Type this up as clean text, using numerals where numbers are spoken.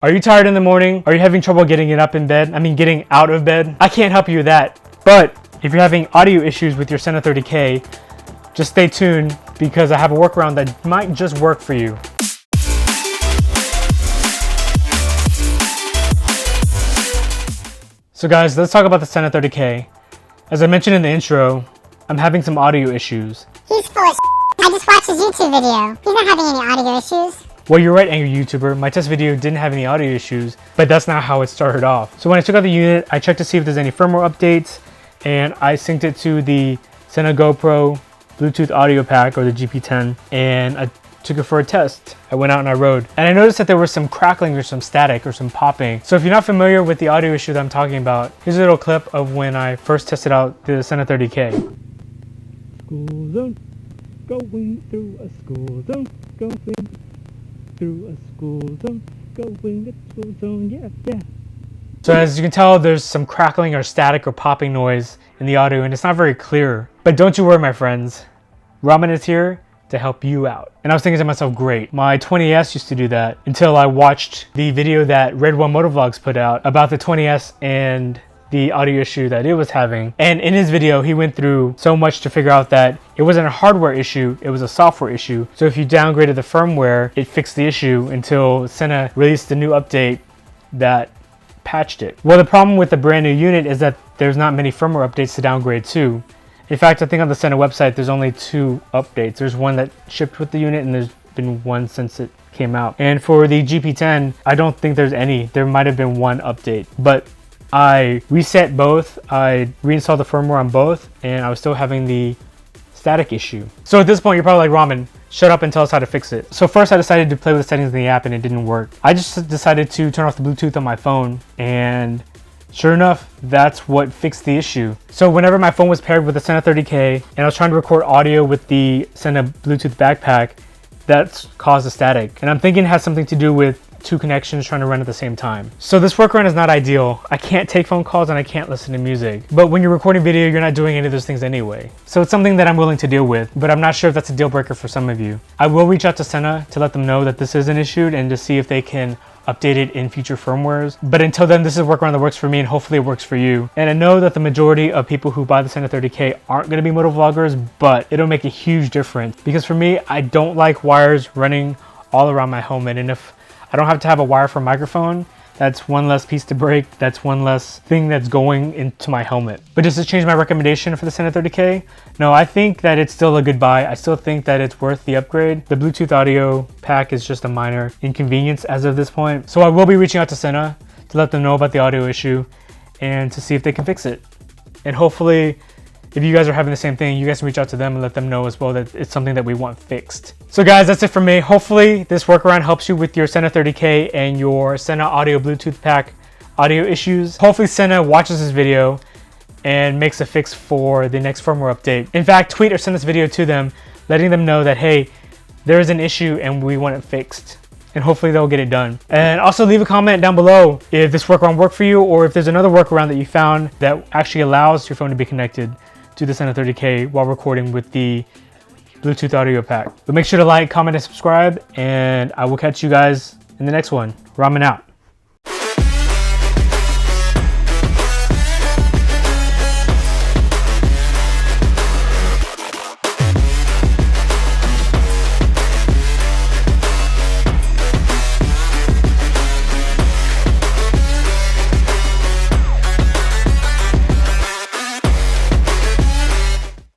Are you tired in the morning? Are you having trouble getting out of bed? I can't help you with that. But if you're having audio issues with your Sena 30K, just stay tuned because I have a workaround that might just work for you. So guys, let's talk about the Sena 30K. As I mentioned in the intro, I'm having some audio issues. He's full of I just watched his YouTube video. He's not having any audio issues. Well, you're right, angry YouTuber. My test video didn't have any audio issues, but that's not how it started off. So when I took out the unit, I checked to see if there's any firmware updates, and I synced it to the Senea GoPro Bluetooth Audio Pack, or the GP10, and I took it for a test. I went out and I rode, and I noticed that there was some crackling or some static or some popping. So if you're not familiar with the audio issue that I'm talking about, here's a little clip of when I first tested out the Sena 30K. School zone, going through a school zone, going through a school zone, going to school zone, yeah. So as you can tell, there's some crackling or static or popping noise in the audio, and it's not very clear. But don't you worry, my friends. Ramen is here to help you out. And I was thinking to myself, great, my 20S used to do that until I watched the video that Red One Motovlogs put out about the 20S and the audio issue that it was having. And in his video, he went through so much to figure out that it wasn't a hardware issue, it was a software issue. So if you downgraded the firmware, it fixed the issue until Sena released a new update that patched it. Well, the problem with the brand new unit is that there's not many firmware updates to downgrade to. In fact, I think on the Sena website, there's only 2 updates. There's one that shipped with the unit, and there's been one since it came out. And for the GP10, I don't think there's any. There might have been one update, but I reset both. I reinstalled the firmware on both, and I was still having the static issue. So at this point, you're probably like, Ramen, shut up and tell us how to fix it. So first I decided to play with the settings in the app, and it didn't work. I just decided to turn off the Bluetooth on my phone, and sure enough, that's what fixed the issue. So whenever my phone was paired with the Sena 30K and I was trying to record audio with the Senea Bluetooth backpack, that's caused the static. And I'm thinking it has something to do with 2 connections trying to run at the same time. So this workaround is not ideal. I can't take phone calls and I can't listen to music. But when you're recording video, you're not doing any of those things anyway. So it's something that I'm willing to deal with, but I'm not sure if that's a deal breaker for some of you. I will reach out to Sena to let them know that this is an issue and to see if they can update it in future firmwares. But until then, this is a workaround that works for me, and hopefully it works for you. And I know that the majority of people who buy the Sena 30K aren't going to be motovloggers, but it'll make a huge difference. Because for me, I don't like wires running all around my helmet, and if I don't have to have a wire for a microphone, that's one less piece to break. That's one less thing that's going into my helmet. But just to change my recommendation for the Sena 30K, no, I think that it's still a good buy. I still think that it's worth the upgrade. The Bluetooth audio pack is just a minor inconvenience as of this point. So I will be reaching out to Sena to let them know about the audio issue and to see if they can fix it. And hopefully, if you guys are having the same thing, you guys can reach out to them and let them know as well that it's something that we want fixed. So guys, that's it for me. Hopefully this workaround helps you with your Sena 30K and your Sena Audio Bluetooth Pack audio issues. Hopefully Sena watches this video and makes a fix for the next firmware update. In fact, tweet or send this video to them, letting them know that, hey, there is an issue and we want it fixed. And hopefully they'll get it done. And also leave a comment down below if this workaround worked for you, or if there's another workaround that you found that actually allows your phone to be connected to the Sena 30K while recording with the Bluetooth audio pack. But make sure to like, comment, and subscribe, and I will catch you guys in the next one. Ramen out.